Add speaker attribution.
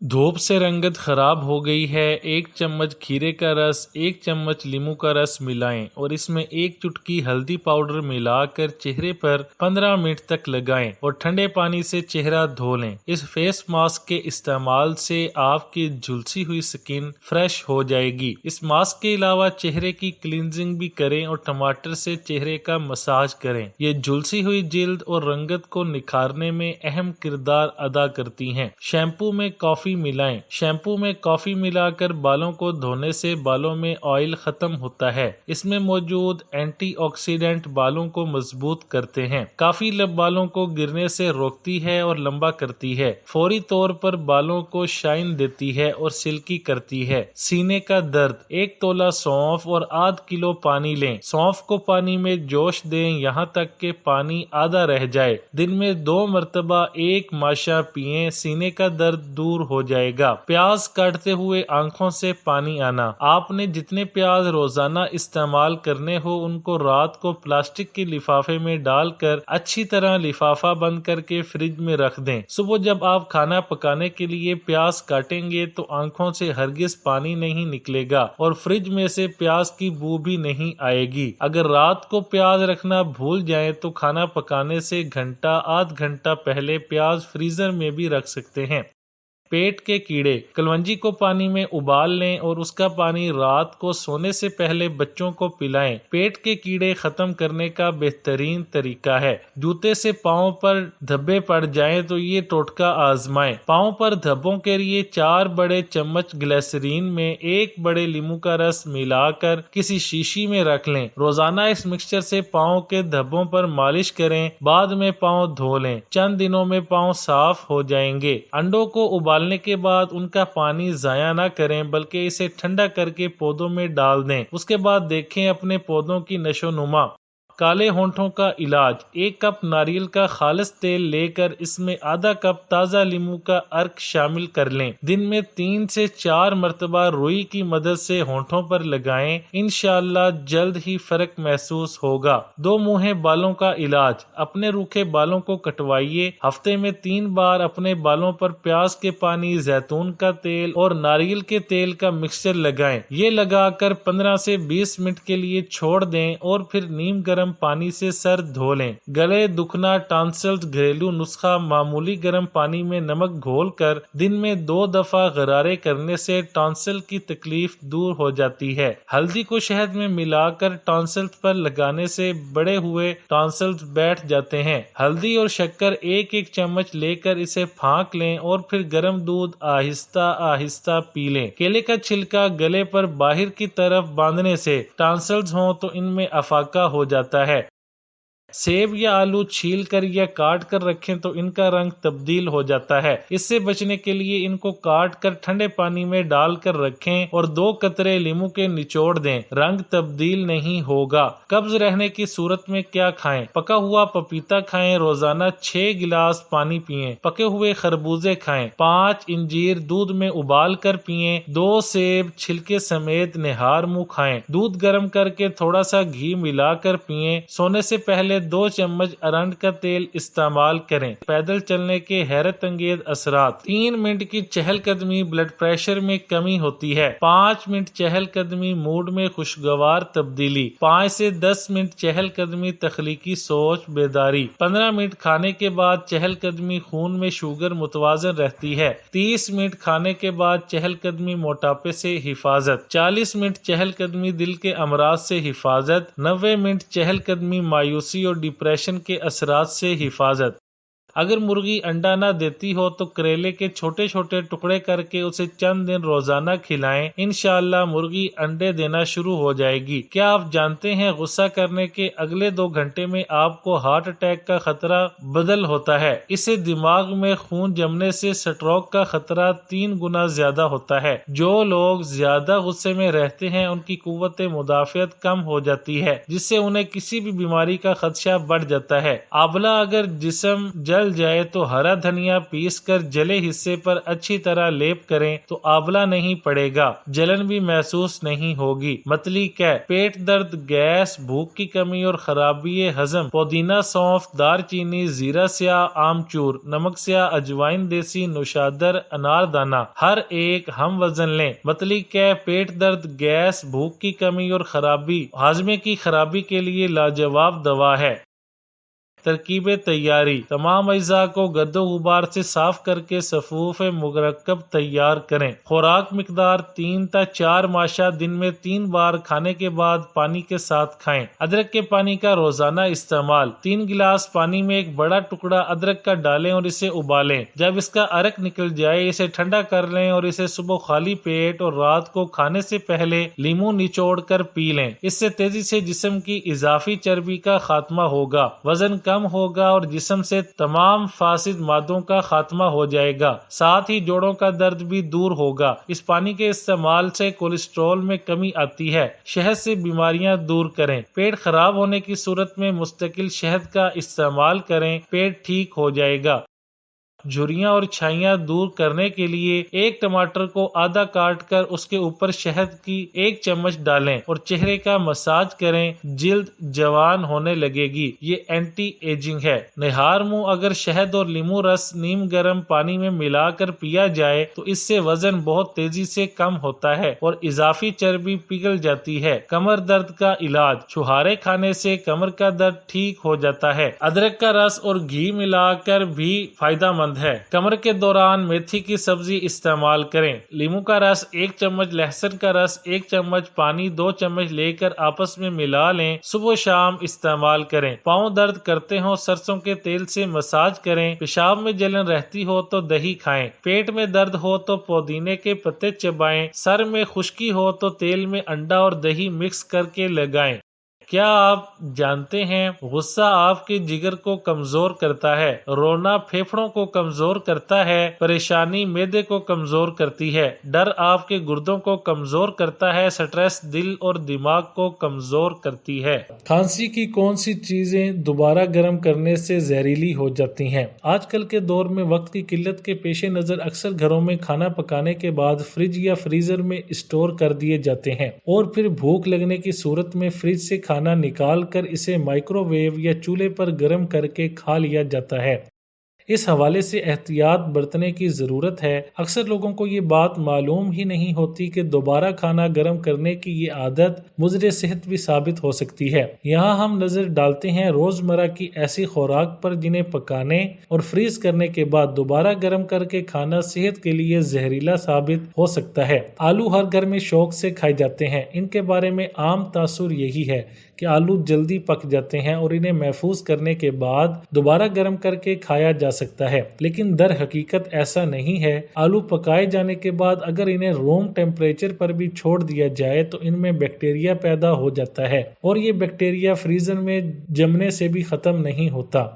Speaker 1: धूप से रंगत खराब हो गई है। 1 चम्मच खीरे का रस, 1 चम्मच नींबू का रस मिलाएं और इसमें 1 चुटकी हल्दी पाउडर मिलाकर चेहरे पर 15 मिनट तक लगाएं और ठंडे पानी से चेहरा धो लें। इस फेस मास्क के इस्तेमाल से आपकी झुलसी हुई स्किन फ्रेश हो जाएगी। इस मास्क के अलावा चेहरे की क्लींजिंग भी करें और टमाटर से चेहरे का मसाज करें। ये झुलसी हुई जिल्द और रंगत को निखारने में अहम किरदार अदा करती हैं। शैम्पू में कॉफी मिलाएं। शैम्पू में कॉफी मिलाकर बालों को धोने से बालों में ऑयल खत्म होता है। इसमें मौजूद एंटीऑक्सीडेंट बालों को मजबूत करते हैं। काफी बालों को गिरने से रोकती है और लंबा करती है। फौरी तौर पर बालों को शाइन देती है और सिल्की करती है। सीने का दर्द, 1 तोला सौंफ और आध किलो पानी लें। सौंफ को पानी में जोश दें यहाँ तक कि पानी आधा रह जाए। दिन में 2 मरतबा 1 माशा पिएं। सीने का दर्द दूर हो जाएगा। प्याज काटते हुए आंखों से पानी आना। आपने जितने प्याज रोजाना इस्तेमाल करने हो उनको रात को प्लास्टिक के लिफाफे में डालकर अच्छी तरह लिफाफा बंद करके फ्रिज में रख दें। सुबह जब आप खाना पकाने के लिए प्याज काटेंगे तो आंखों से हरगिज पानी नहीं निकलेगा और फ्रिज में से प्याज की बू भी नहीं आएगी। अगर रात को प्याज रखना भूल जाएं तो खाना पकाने से घंटा आध घंटा पहले प्याज फ्रीजर में भी रख सकते हैं। पेट के कीड़े, कलवंजी को पानी में उबाल लें और उसका पानी रात को सोने से पहले बच्चों को पिलाएं। पेट के कीड़े खत्म करने का बेहतरीन तरीका है। जूते से पाँव पर धब्बे पड़ जाएं तो ये टोटका आजमाएं। पाँव पर धब्बों के लिए 4 बड़े चम्मच ग्लिसरीन में 1 बड़े नींबू का रस मिलाकर किसी शीशी में रख लें। रोजाना इस मिक्सचर से पाँव के धब्बों पर मालिश करें। बाद में पाँव धो लें। चंद दिनों में पाँव साफ हो जाएंगे। अंडों को उबालने के बाद उनका पानी जाया ना करें बल्कि इसे ठंडा करके पौधों में डाल दें। उसके बाद देखें अपने पौधों की नशोनुमा। काले होंठों का इलाज, 1 कप नारियल का खालिस तेल लेकर इसमें आधा कप ताज़ा नींबू का अर्क शामिल कर लें। दिन में 3 से 4 मरतबा रुई की मदद से होंठों पर लगाएं। इंशाअल्लाह जल्द ही फर्क महसूस होगा। 2 मुँहे बालों का इलाज, अपने रूखे बालों को कटवाइए। हफ्ते में 3 बार अपने बालों पर प्याज के पानी, जैतून का तेल और नारियल के तेल का मिक्सचर लगाएं। ये लगाकर 15 से 20 मिनट के लिए छोड़ दें और फिर नीम गर्म पानी से सर धो लें। गले दुखना, टॉन्सिल्स, घरेलू नुस्खा, मामूली गर्म पानी में नमक घोलकर दिन में 2 दफा गरारे करने से टॉन्सिल की तकलीफ दूर हो जाती है। हल्दी को शहद में मिलाकर टॉन्सिल्स पर लगाने से बड़े हुए टॉन्सिल्स बैठ जाते हैं। हल्दी और शक्कर 1-1 चम्मच लेकर इसे फाँक लें और फिर गर्म दूध आहिस्ता आहिस्ता पी लें। केले का छिलका गले पर बाहर की तरफ बांधने से टॉन्सिल्स हों तो इनमें अफाका हो जाता है। सेब या आलू छील कर या काट कर रखें तो इनका रंग तब्दील हो जाता है। इससे बचने के लिए इनको काट कर ठंडे पानी में डालकर रखें और 2 कतरे नींबू के निचोड़ दें। रंग तब्दील नहीं होगा। कब्ज रहने की सूरत में क्या खाएं? पका हुआ पपीता खाएं। रोजाना 6 गिलास पानी पिएं। पके हुए खरबूजे खाएं। 5 इंजीर दूध में उबाल कर पिएं। 2 सेब छिलके समेत निहार मुंह खाएं। दूध गर्म करके थोड़ा सा घी मिलाकर पिएं। सोने से पहले 2 चम्मच अरंड का तेल इस्तेमाल करें। पैदल चलने के हैरत अंगेज असरात, 3 मिनट की चहलकदमी ब्लड प्रेशर में कमी होती है। 5 मिनट चहलकदमी मूड में खुशगवार तब्दीली। 5 से 10 मिनट चहलकदमी तख्लीकी सोच बेदारी। 15 मिनट खाने के बाद चहलकदमी खून में शुगर मुतवाजन रहती है। 30 मिनट खाने के बाद चहलकदमी मोटापे से हिफाजत। 40 मिनट चहलकदमी दिल के अमराज से हिफाजत। 90 मिनट चहलकदमी मायूसी और डिप्रेशन के असरात से हिफाजत। अगर मुर्गी अंडा ना देती हो तो करेले के छोटे छोटे टुकड़े करके उसे चंद दिन रोजाना खिलाएं। इंशाअल्लाह मुर्गी अंडे देना शुरू हो जाएगी। क्या आप जानते हैं गुस्सा करने के अगले 2 घंटे में आपको हार्ट अटैक का खतरा बदल होता है। इससे दिमाग में खून जमने से स्ट्रोक का खतरा 3 गुना ज्यादा होता है। जो लोग ज्यादा गुस्से में रहते हैं उनकी कुव्वत मुदाफियत कम हो जाती है जिससे उन्हें किसी भी बीमारी का खदशा बढ़ जाता है। आंवला अगर जिस्म जल جل جائے تو ہرا دھنیا پیس کر جلے حصے پر اچھی طرح لیپ کریں تو آبلہ نہیں پڑے گا، جلن بھی محسوس نہیں ہوگی۔ متلی کہ پیٹ درد، گیس، بھوک کی کمی اور خرابی ہضم، پودینہ، سونف، دار چینی، زیرہ سیاہ، آمچور، نمک سیاہ، اجوائن دیسی، نوشادر، انار دانہ، ہر ایک ہم وزن لیں۔ متلی کہ پیٹ درد، گیس، بھوک کی کمی اور خرابی، ہاضمے کی خرابی کے لیے لاجواب دوا ہے۔ ترکیب تیاری: تمام اجزاء کو گرد و غبار سے صاف کر کے صفوف مرکب تیار کریں۔ خوراک مقدار 3 تا 4 ماشا دن میں 3 بار کھانے کے بعد پانی کے ساتھ کھائیں۔ ادرک کے پانی کا روزانہ استعمال: 3 گلاس پانی میں ایک بڑا ٹکڑا ادرک کا ڈالیں اور اسے ابالیں۔ جب اس کا عرق نکل جائے اسے ٹھنڈا کر لیں اور اسے صبح خالی پیٹ اور رات کو کھانے سے پہلے لیموں نچوڑ کر پی لیں۔ اس سے تیزی سے جسم کی اضافی چربی کا خاتمہ ہوگا، وزن کم ہوگا اور جسم سے تمام فاسد مادوں کا خاتمہ ہو جائے گا، ساتھ ہی جوڑوں کا درد بھی دور ہوگا۔ اس پانی کے استعمال سے کولیسٹرول میں کمی آتی ہے۔ شہد سے بیماریاں دور کریں: پیٹ خراب ہونے کی صورت میں مستقل شہد کا استعمال کریں، پیٹ ٹھیک ہو جائے گا۔ جھریاں اور چھائیاں دور کرنے کے لیے ایک ٹماٹر کو آدھا کاٹ کر اس کے اوپر شہد کی 1 چمچ ڈالیں اور چہرے کا مساج کریں، جلد جوان ہونے لگے گی۔ یہ اینٹی ایجنگ ہے۔ نہار منہ اگر شہد اور لیموں رس نیم گرم پانی میں ملا کر پیا جائے تو اس سے وزن بہت تیزی سے کم ہوتا ہے اور اضافی چربی پگھل جاتی ہے۔ کمر درد کا علاج: چھہارے کھانے سے کمر کا درد ٹھیک ہو جاتا ہے۔ ادرک کا رس اور گھی ملا کر بھی فائدہ مند ہے۔ کمر کے دوران میتھی کی سبزی استعمال کریں۔ لیموں کا رس 1 چمچ، لہسن کا رس 1 چمچ، پانی 2 چمچ لے کر آپس میں ملا لیں، صبح و شام استعمال کریں۔ پاؤں درد کرتے ہوں سرسوں کے تیل سے مساج کریں۔ پیشاب میں جلن رہتی ہو تو دہی کھائیں۔ پیٹ میں درد ہو تو پودینے کے پتے چبائیں۔ سر میں خشکی ہو تو تیل میں انڈا اور دہی مکس کر کے لگائیں۔ کیا آپ جانتے ہیں غصہ آپ کے جگر کو کمزور کرتا ہے، رونا پھیپھڑوں کو کمزور کرتا ہے، پریشانی معدے کو کمزور کرتی ہے، ڈر آپ کے گردوں کو کمزور کرتا ہے، سٹریس دل اور دماغ کو کمزور کرتی ہے۔ کھانسی کی کون سی چیزیں دوبارہ گرم کرنے سے زہریلی ہو جاتی ہیں؟ آج کل کے دور میں وقت کی قلت کے پیش نظر اکثر گھروں میں کھانا پکانے کے بعد فریج یا فریزر میں اسٹور کر دیے جاتے ہیں اور پھر بھوک لگنے کی صورت میں فریج سے کھانا نکال کر اسے مائکرو ویو یا چولہے پر گرم کر کے کھا لیا جاتا ہے۔ اس حوالے سے احتیاط برتنے کی ضرورت ہے۔ اکثر لوگوں کو یہ بات معلوم ہی نہیں ہوتی کہ دوبارہ کھانا گرم کرنے کی یہ عادت مضر صحت بھی ثابت ہو سکتی ہے۔ یہاں ہم نظر ڈالتے ہیں روزمرہ کی ایسی خوراک پر جنہیں پکانے اور فریز کرنے کے بعد دوبارہ گرم کر کے کھانا صحت کے لیے زہریلا ثابت ہو سکتا ہے۔ آلو ہر گھر میں شوق سے کھائے جاتے ہیں۔ ان کے بارے میں عام تاثر یہی ہے کہ آلو جلدی پک جاتے ہیں اور انہیں محفوظ کرنے کے بعد دوبارہ گرم کر کے کھایا جا سکتا ہے، لیکن در حقیقت ایسا نہیں ہے۔ آلو پکائے جانے کے بعد اگر انہیں روم ٹیمپریچر پر بھی چھوڑ دیا جائے تو ان میں بیکٹیریا پیدا ہو جاتا ہے اور یہ بیکٹیریا فریزر میں جمنے سے بھی ختم نہیں ہوتا۔